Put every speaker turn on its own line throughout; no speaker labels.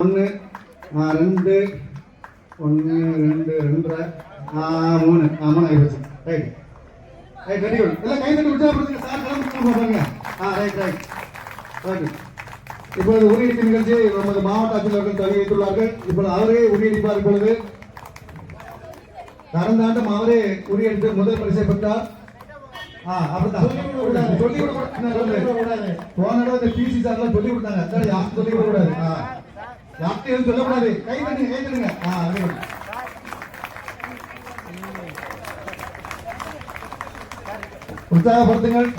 ஒன்று 2 1 2 2 3 3 ஆயிடுச்சு. Right right very good. எல்லாம் கை தட்டி உற்சாகப்படுத்துங்க சார். கிளம்பி பாருங்க. Right right right. இப்பொழுது உரியடிப்பு நிகழ்ச்சி நமது மாவட்ட ஆட்சியர்கள் தொடங்கி வைத்துள்ளார்கள். இப்பொழுது அவரே உரியடிப்பார். இப்பொழுது கடந்த ஆண்டும் அவரே உரியடித்து முதல் பரிசை பெற்றார். சொல்லி விடக்கூடாது. போன தடவை பிசி சார்லாம் சொல்லி விட்டாங்க. யாரும் சொல்லி விடக்கூடாது. யார்கிட்டையும் சொல்லக்கூடாது. கை தட்டுங்க கை தட்டுங்க. உற்சாகப்படுத்துங்கள்.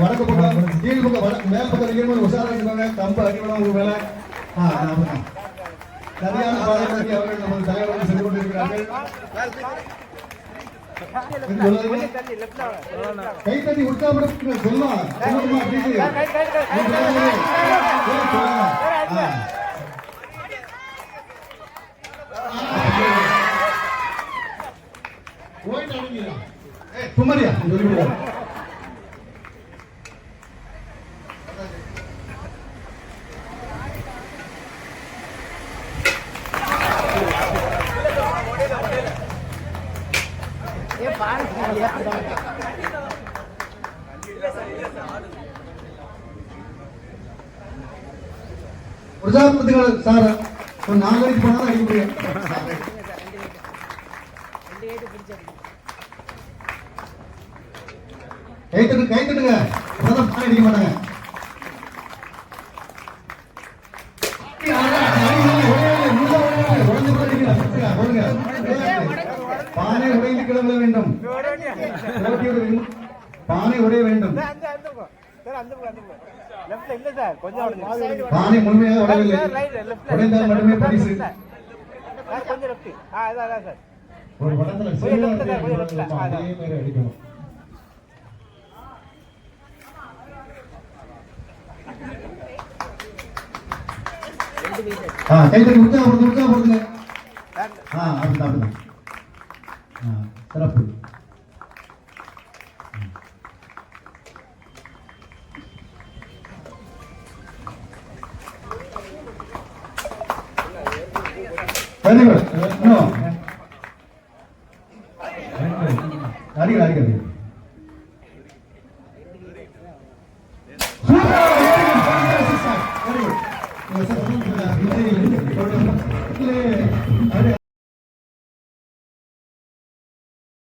வடக்கு பக்கம் கீழ் பக்கம் மேல் பக்கம் நிற்கும் உஷாரா இருக்காங்க. கம்பு அடிவடம் உங்க மேல சரியான பாடத்தை அவர்கள் நமது தலைவர்கள் சென்று கொண்டிருக்கிறார்கள். கை தட்டி உற்சாகப்படுத்த சொல்லலாம். குமரியா சொல்லிவிடுவார். உற்சாகப்படுத்துங்கள் சார். ஒரு 4 வரைக்கும் போனா தான் அடிக்க முடியும். கை தட்டுங்க. அப்பதான் பானை அடிக்க மாட்டாங்க. பானை உடைந்து கிளம்ப வேண்டும். பானை உடைய வேண்டும். பானை முழுமையாக உடையவில்லை. உடைந்தால் மட்டுமே பரிசு. ஒரு படத்துல அடிக்கணும். கைத்தறி உற்சாகப்படுத்துங்க. அப்படிதான் சிறப்பு. Very good. அடிக்கடி வெரி குட்.